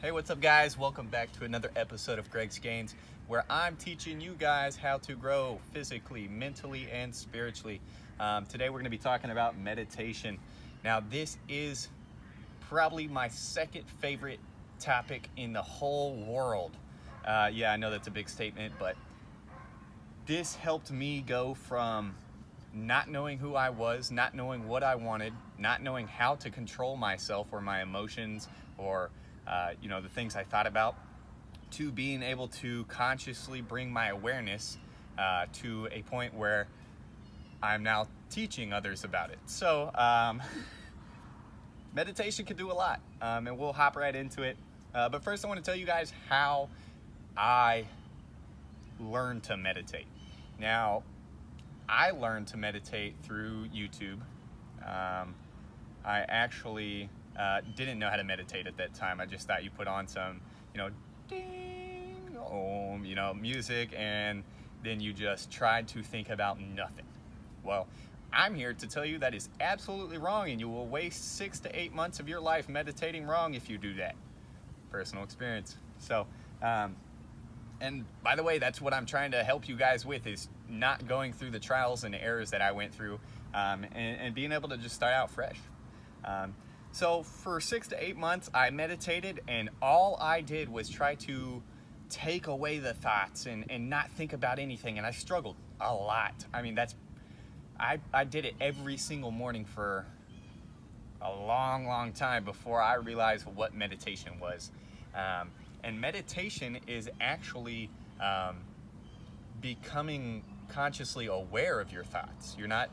Hey, what's up, guys? Welcome back to another episode of Greg's Gains, where I'm teaching you guys how to grow physically, mentally, and spiritually. Today, we're going to be talking about meditation. Now, this is probably my second favorite topic in the whole world. Yeah, I know that's a big statement, but this helped me go from not knowing who I was, not knowing what I wanted, not knowing how to control myself or my emotions or the things I thought about, to being able to consciously bring my awareness to a point where I'm now teaching others about it. So meditation can do a lot, and we'll hop right into it. But first I want to tell you guys how I learned to meditate. Now, I learned to meditate through YouTube. I actually didn't know how to meditate at that time. I just thought you put on some, ding, music, and then you just tried to think about nothing. Well, I'm here to tell you that is absolutely wrong, and you will waste 6 to 8 months of your life meditating wrong if you do that. Personal experience. So, and by the way, that's what I'm trying to help you guys with, is not going through the trials and errors that I went through, and being able to just start out fresh. So for 6 to 8 months, I meditated, and all I did was try to take away the thoughts and not think about anything. And I struggled a lot. I mean, I did it every single morning for a long, long time before I realized what meditation was. And meditation is actually becoming consciously aware of your thoughts. You're not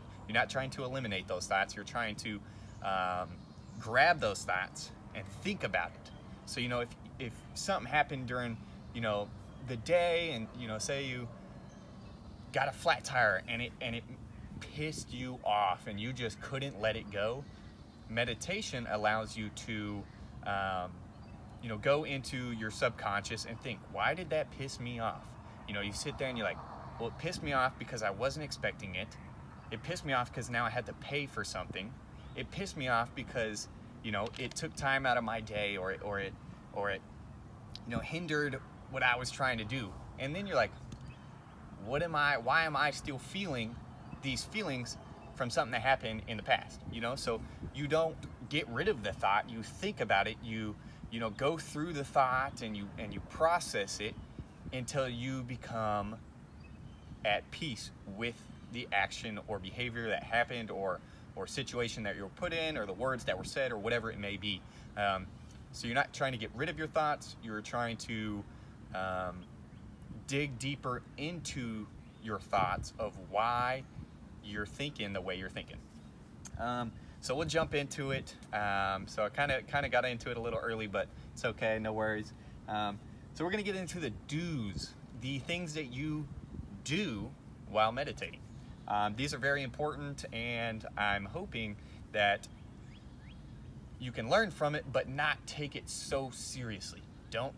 trying to eliminate those thoughts. You're trying to grab those thoughts and think about it. So if something happened during the day, and say you got a flat tire and it pissed you off and you just couldn't let it go, meditation allows you to go into your subconscious and think, why did that piss me off? You sit there and you're like, well, it pissed me off because I wasn't expecting it. It pissed me off because now I had to pay for something. It pissed me off because it took time out of my day, or it hindered what I was trying to do. And then you're like, why am I still feeling these feelings from something that happened in the past? So you don't get rid of the thought. You think about it. You go through the thought, and you process it until you become at peace with the action or behavior that happened, or situation that you were put in, or the words that were said, or whatever it may be. So you're not trying to get rid of your thoughts. You're trying to dig deeper into your thoughts of why you're thinking the way you're thinking. So we'll jump into it. So I kind of got into it a little early, but it's okay, no worries. So we're gonna get into the do's, the things that you do while meditating. These are very important, and I'm hoping that you can learn from it, but not take it so seriously.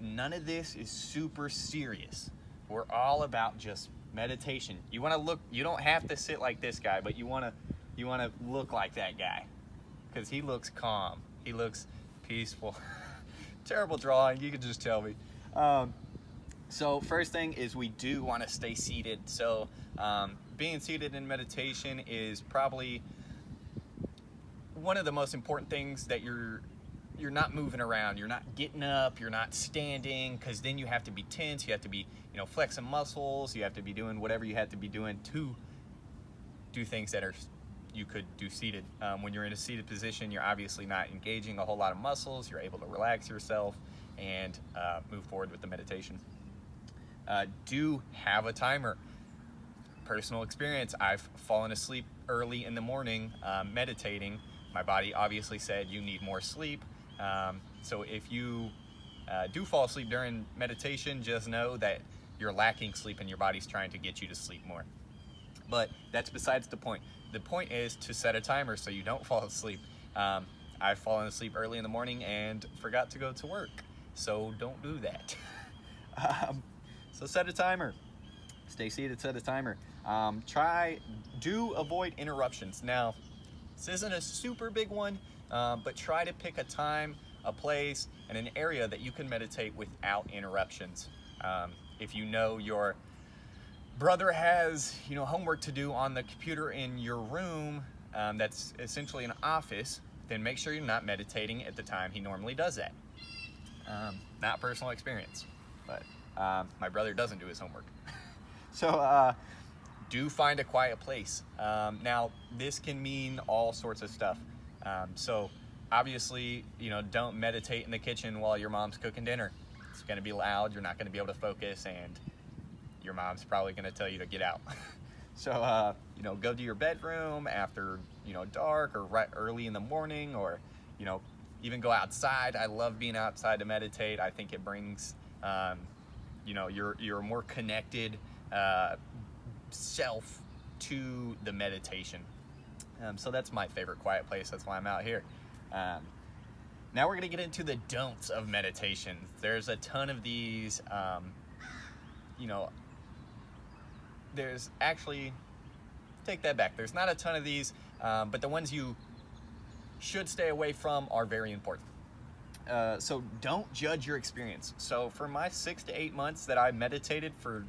None of this is super serious. We're all about just meditation. You want to look, you don't have to sit like this guy, but you want to look like that guy, because he looks calm. He looks peaceful. Terrible drawing, you can just tell me. So first thing is, we do want to stay seated. So being seated in meditation is probably one of the most important things, that you're not moving around, you're not getting up, you're not standing, because then you have to be tense, you have to be flexing muscles, you have to be doing whatever you have to be doing to do things that you could do seated. When you're in a seated position, you're obviously not engaging a whole lot of muscles. You're able to relax yourself and move forward with the meditation. Do have a timer. Personal experience, I've fallen asleep early in the morning meditating. My body obviously said you need more sleep. So if you do fall asleep during meditation, just know that you're lacking sleep and your body's trying to get you to sleep more. But that's besides the point. The point is to set a timer so you don't fall asleep. I've fallen asleep early in the morning and forgot to go to work. So don't do that. So set a timer. Stay seated, set a timer. Do avoid interruptions. Now, this isn't a super big one, but try to pick a time a place and an area that you can meditate without interruptions. If you know your brother has, homework to do on the computer in your room, that's essentially an office, then make sure you're not meditating at the time he normally does that. Not personal experience, but my brother doesn't do his homework. So do find a quiet place. Now, this can mean all sorts of stuff. So obviously, don't meditate in the kitchen while your mom's cooking dinner. It's going to be loud. You're not going to be able to focus, and your mom's probably going to tell you to get out. So, go to your bedroom after, dark, or right early in the morning, or, even go outside. I love being outside to meditate. I think it brings, your more connected self to the meditation. So that's my favorite quiet place. That's why I'm out here. Now we're going to get into the don'ts of meditation. There's a ton of these, there's actually, take that back. There's not a ton of these, but the ones you should stay away from are very important. So don't judge your experience. So for my 6 to 8 months that I meditated for,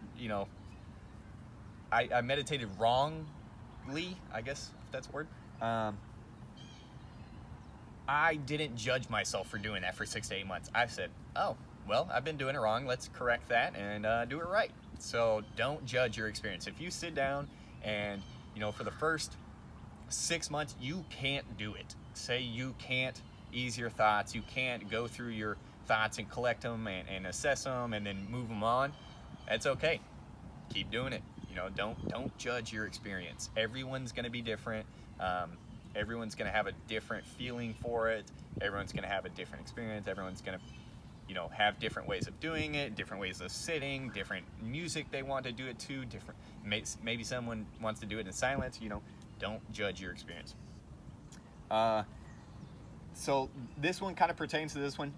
I meditated wrongly, I guess, if that's a word. I didn't judge myself for doing that for 6 to 8 months. I said, oh, well, I've been doing it wrong. Let's correct that and do it right. So don't judge your experience. If you sit down and, for the first 6 months, you can't do it. Say you can't ease your thoughts. You can't go through your thoughts and collect them and assess them and then move them on. That's okay. Keep doing it. Don't judge your experience. Everyone's going to be different. Everyone's going to have a different feeling for it. Everyone's going to have a different experience. Everyone's going to, have different ways of doing it, different ways of sitting, different music they want to do it to, different. Maybe someone wants to do it in silence. Don't judge your experience. So this one kind of pertains to this one.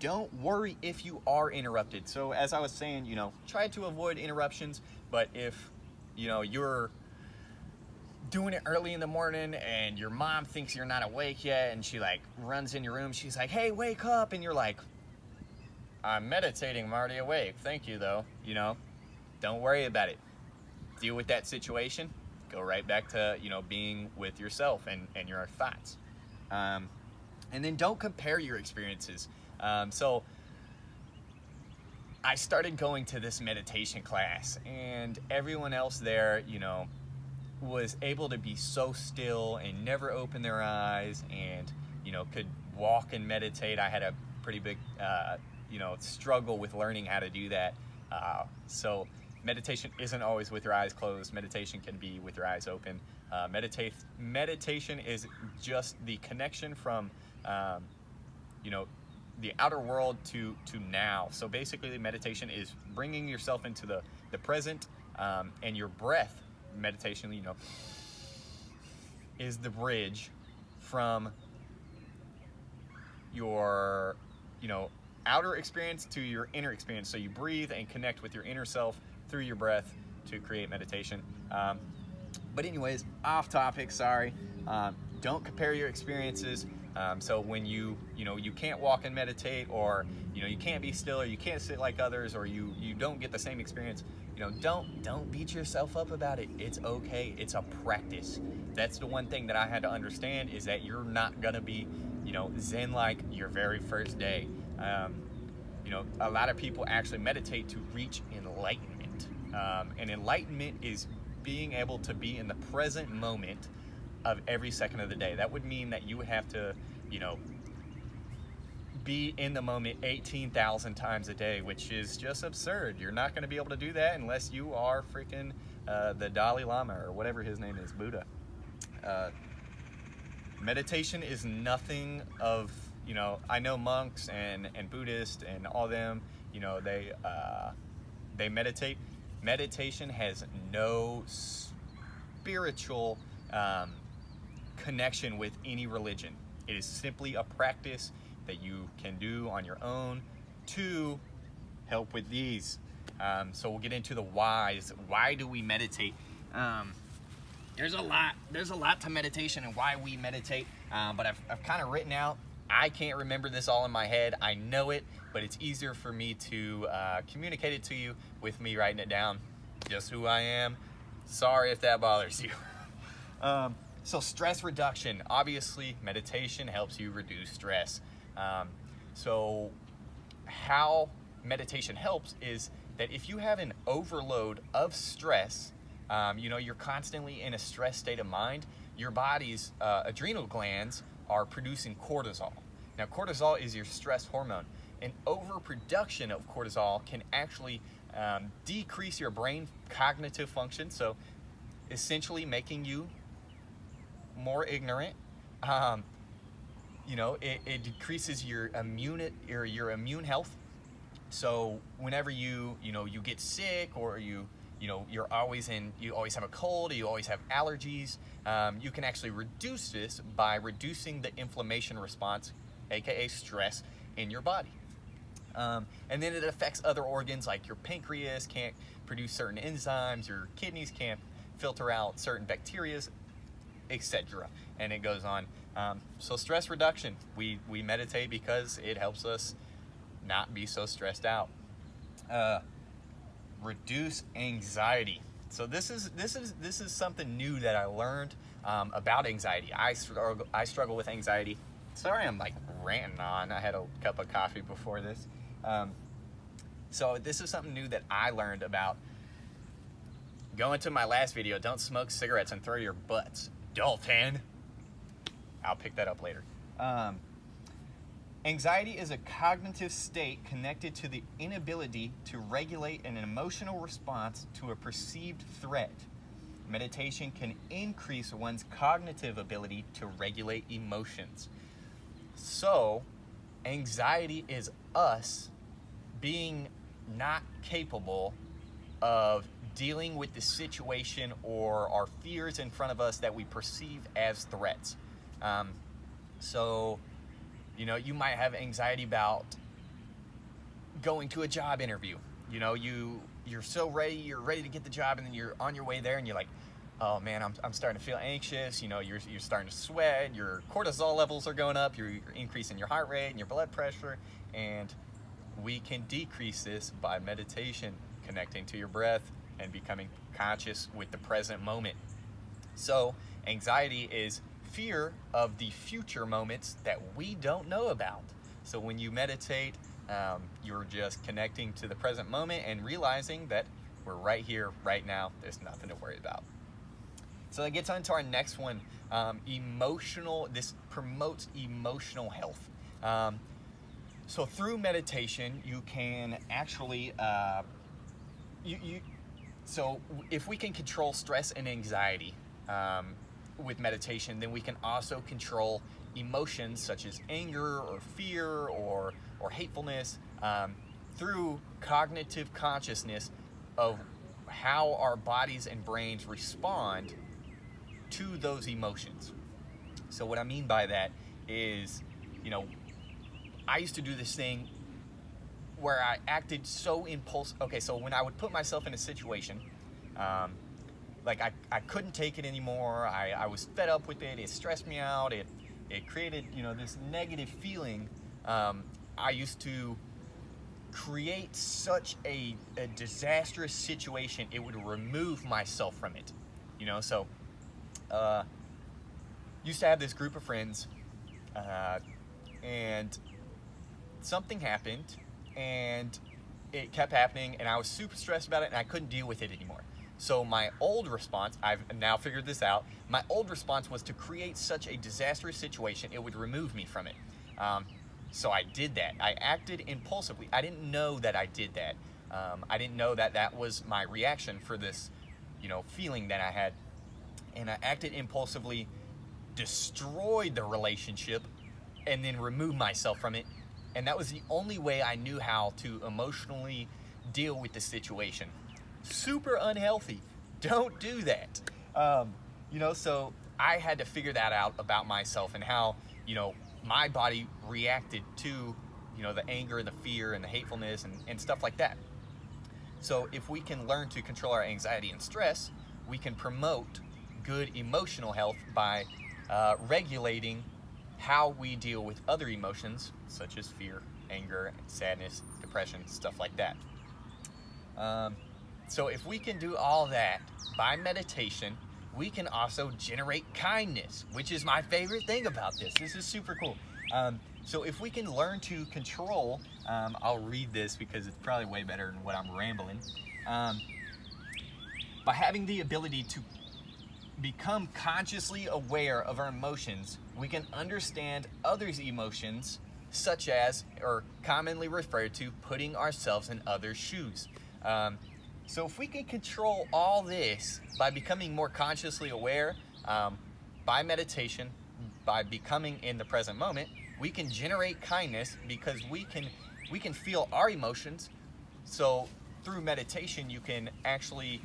Don't worry if you are interrupted. So as I was saying, try to avoid interruptions. But if, you're doing it early in the morning and your mom thinks you're not awake yet and she runs in your room, she's like, hey, wake up. And you're like, I'm meditating, I'm already awake. Thank you though. Don't worry about it. Deal with that situation. Go right back to, being with yourself and your thoughts. And then don't compare your experiences. So I started going to this meditation class and everyone else there, was able to be so still and never open their eyes and, could walk and meditate. I had a pretty big, struggle with learning how to do that. So meditation isn't always with your eyes closed. Meditation can be with your eyes open. Meditation is just the connection from, the outer world to now. So basically meditation is bringing yourself into the present, and your breath. Meditation, is the bridge from your, outer experience to your inner experience. So you breathe and connect with your inner self through your breath to create meditation. But anyways, off topic, sorry. Don't compare your experiences. So when you can't walk and meditate, or, you can't be still, or you can't sit like others, or you don't get the same experience, don't beat yourself up about it. It's okay. It's a practice. That's the one thing that I had to understand, is that you're not gonna be, Zen like your very first day. A lot of people actually meditate to reach enlightenment. And enlightenment is being able to be in the present moment of every second of the day. That would mean that you would have to, be in the moment 18,000 times a day, which is just absurd. You're not going to be able to do that unless you are freaking the Dalai Lama, or whatever his name is, Buddha. Meditation is nothing of, I know monks and Buddhists and all them, they meditate. Meditation has no spiritual connection with any religion. It is simply a practice that you can do on your own to help with these. So we'll get into the whys. Why do we meditate? There's a lot to meditation and why we meditate, but I've kind of written out I can't remember this all in my head. I know it, but it's easier for me to communicate it to you with me writing it down. Just who I am. Sorry if that bothers you. So stress reduction. Obviously, meditation helps you reduce stress. So how meditation helps is that if you have an overload of stress, you're constantly in a stress state of mind, your body's adrenal glands are producing cortisol. Now, cortisol is your stress hormone. An overproduction of cortisol can actually decrease your brain cognitive function, so essentially making you more ignorant. It decreases your immune health. So whenever you get sick, or you always have a cold, or you always have allergies, you can actually reduce this by reducing the inflammation response, aka stress, in your body. And then it affects other organs, like your pancreas can't produce certain enzymes, your kidneys can't filter out certain bacteria, etc. And it goes on. So stress reduction, we meditate because it helps us not be so stressed out. Reduce anxiety. So this is something new that I learned about anxiety. I struggle with anxiety. Sorry, I'm like ranting on. I had a cup of coffee before this. So this is something new that I learned about. Go into my last video. Don't smoke cigarettes and throw your butts, Dalton. I'll pick that up later. Anxiety is a cognitive state connected to the inability to regulate an emotional response to a perceived threat. Meditation can increase one's cognitive ability to regulate emotions. So, anxiety is us being not capable of dealing with the situation or our fears in front of us that we perceive as threats. You might have anxiety about going to a job interview. You're so ready, you're ready to get the job, and then you're on your way there and you're like, oh man, I'm starting to feel anxious. You're starting to sweat, your cortisol levels are going up, you're increasing your heart rate and your blood pressure, and we can decrease this by meditation, connecting to your breath and becoming conscious with the present moment. So anxiety is fear of the future moments that we don't know about. So when you meditate, you're just connecting to the present moment and realizing that we're right here, right now. There's nothing to worry about. So that gets on to our next one. This promotes emotional health. So through meditation, you can actually, so if we can control stress and anxiety, with meditation, then we can also control emotions such as anger or fear or hatefulness through cognitive consciousness of how our bodies and brains respond to those emotions. So what I mean by that is, I used to do this thing where I acted so impulsive. Okay, so when I would put myself in a situation, I couldn't take it anymore. I was fed up with it. It stressed me out. It created, this negative feeling. I used to create such a disastrous situation, it would remove myself from it. So used to have this group of friends, and something happened, and it kept happening, and I was super stressed about it, and I couldn't deal with it anymore. So my old response, I've now figured this out, my old response was to create such a disastrous situation, it would remove me from it. So I did that. I acted impulsively. I didn't know that I did that. I didn't know that that was my reaction for this, feeling that I had. And I acted impulsively, destroyed the relationship, and then removed myself from it. And that was the only way I knew how to emotionally deal with the situation. Super unhealthy. Don't do that. So I had to figure that out about myself and how, my body reacted to, the anger, the fear, and the hatefulness and stuff like that. So if we can learn to control our anxiety and stress, we can promote good emotional health by regulating how we deal with other emotions such as fear, anger, sadness, depression, stuff like that. So if we can do all that by meditation, we can also generate kindness, which is my favorite thing about this. This is super cool. So if we can learn to control, I'll read this because it's probably way better than what I'm rambling. By having the ability to become consciously aware of our emotions, we can understand others' emotions, such as, or commonly referred to, putting ourselves in others' shoes. So if we can control all this by becoming more consciously aware, by meditation, by becoming in the present moment, we can generate kindness because we can feel our emotions. So through meditation, you can actually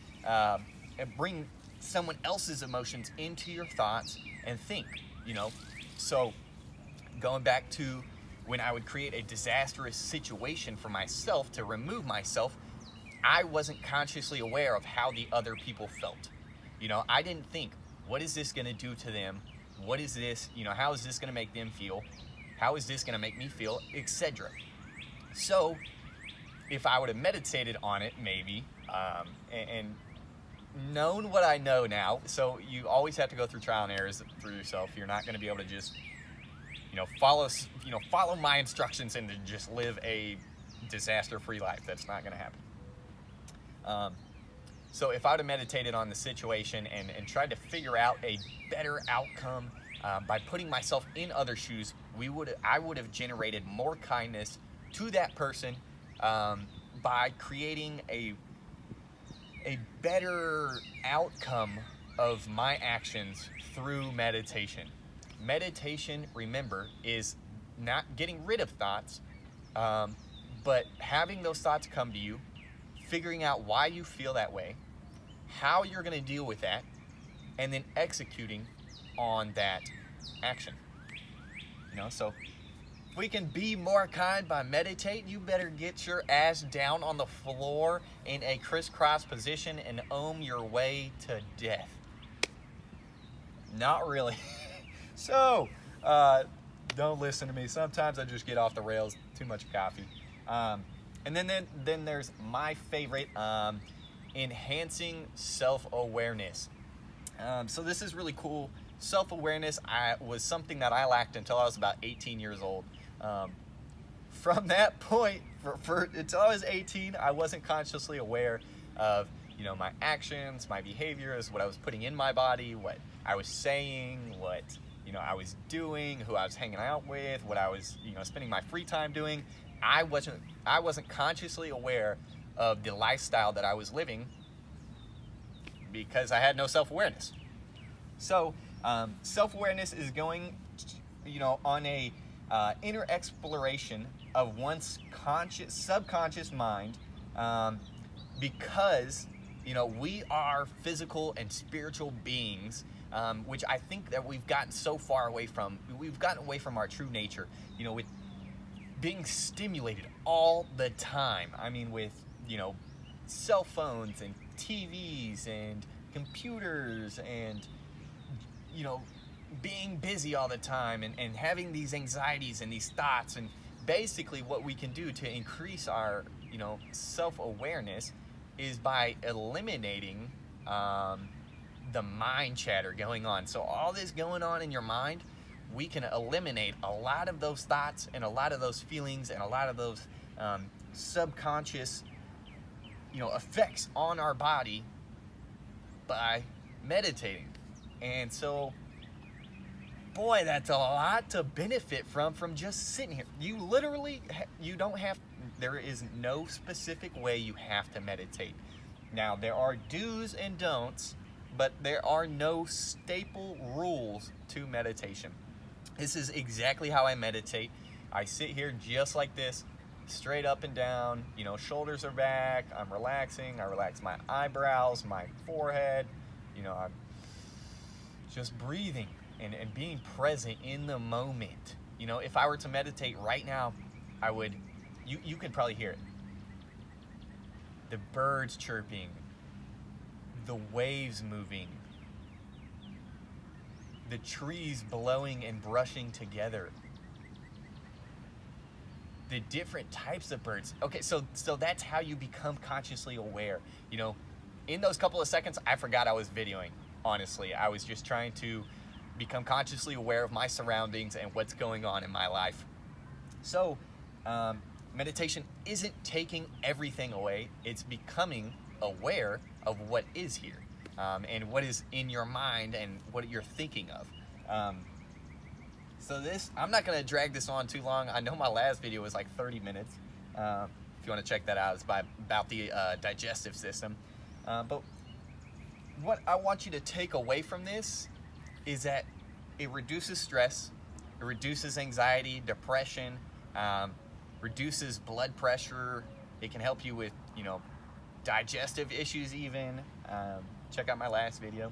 bring someone else's emotions into your thoughts and think, So going back to when I would create a disastrous situation for myself to remove myself, I wasn't consciously aware of how the other people felt. I didn't think, what is this going to do to them? What is this, how is this going to make them feel? How is this going to make me feel, etc. So if I would have meditated on it, maybe, and known what I know now, so you always have to go through trial and errors through yourself. You're not going to be able to just, follow my instructions and just live a disaster-free life. That's not going to happen. So if I would have meditated on the situation and tried to figure out a better outcome by putting myself in other shoes, I would have generated more kindness to that person by creating a better outcome of my actions through meditation. Meditation, remember, is not getting rid of thoughts, but having those thoughts come to you, figuring out why you feel that way, how you're going to deal with that, and then executing on that action. So if we can be more kind by meditating, you better get your ass down on the floor in a crisscross position and ohm your way to death. Not really. So, don't listen to me. Sometimes I just get off the rails, too much coffee. And then there's my favorite, enhancing self-awareness. So this is really cool. Self-awareness was something that I lacked until I was about 18 years old. From that point, until I was 18, I wasn't consciously aware of my actions, my behaviors, what I was putting in my body, what I was saying, what I was doing, who I was hanging out with, what I was spending my free time doing. I wasn't consciously aware of the lifestyle that I was living because I had no self-awareness. So self-awareness is going on a inner exploration of one's subconscious mind, because we are physical and spiritual beings, which I think that we've gotten so far away from. We've gotten away from our true nature, with being stimulated all the time. I mean, with cell phones and TVs and computers and being busy all the time and having these anxieties and these thoughts. And basically what we can do to increase our self-awareness is by eliminating the mind chatter going on. So all this going on in your mind, we can eliminate a lot of those thoughts and a lot of those feelings and a lot of those subconscious effects on our body by meditating. And so, boy, that's a lot to benefit from just sitting here. You literally, there is no specific way you have to meditate. Now, there are do's and don'ts, but there are no staple rules to meditation. This is exactly how I meditate. I sit here just like this, straight up and down, shoulders are back, I'm relaxing, I relax my eyebrows, my forehead, I'm just breathing and being present in the moment. If I were to meditate right now, I would, you could probably hear it. The birds chirping, the waves moving, the trees blowing and brushing together, the different types of birds. Okay, so that's how you become consciously aware. You know, in those couple of seconds, I forgot I was videoing. Honestly, I was just trying to become consciously aware of my surroundings and what's going on in my life. So, meditation isn't taking everything away. It's becoming aware of what is here, and what is in your mind and what you're thinking of. So I'm not going to drag this on too long. I know my last video was like 30 minutes. If you want to check that out, it's about the digestive system. But what I want you to take away from this is that it reduces stress, it reduces anxiety, depression, reduces blood pressure. It can help you with, digestive issues even. Check out my last video.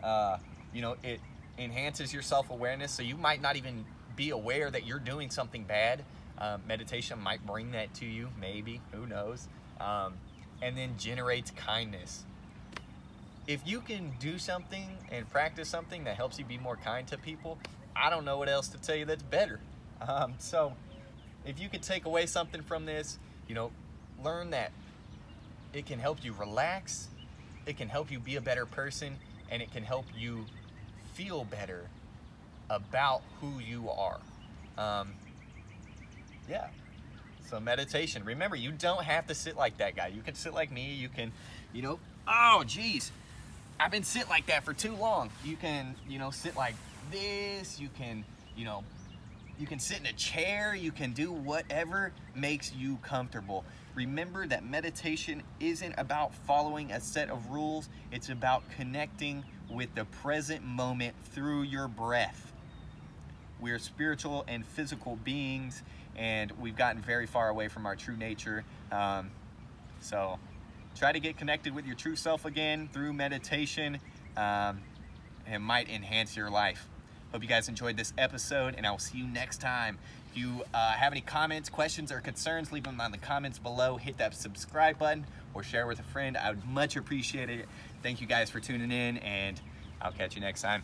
It enhances your self-awareness, so you might not even be aware that you're doing something bad. Meditation might bring that to you, maybe, who knows. And then generates kindness. If you can do something and practice something that helps you be more kind to people, I don't know what else to tell you that's better. So if you could take away something from this, learn that it can help you relax, it can help you be a better person, and it can help you feel better about who you are. Yeah. So meditation. Remember, you don't have to sit like that guy. You can sit like me. You can, oh, geez. I've been sitting like that for too long. You can, sit like this. You can, you can sit in a chair. You can do whatever makes you comfortable. Remember that meditation isn't about following a set of rules. It's about connecting with the present moment through your breath. We're spiritual and physical beings, and we've gotten very far away from our true nature. So try to get connected with your true self again through meditation. It might enhance your life. Hope you guys enjoyed this episode, and I will see you next time. If you have any comments, questions, or concerns, leave them in the comments below. Hit that subscribe button or share with a friend. I would much appreciate it. Thank you guys for tuning in, and I'll catch you next time.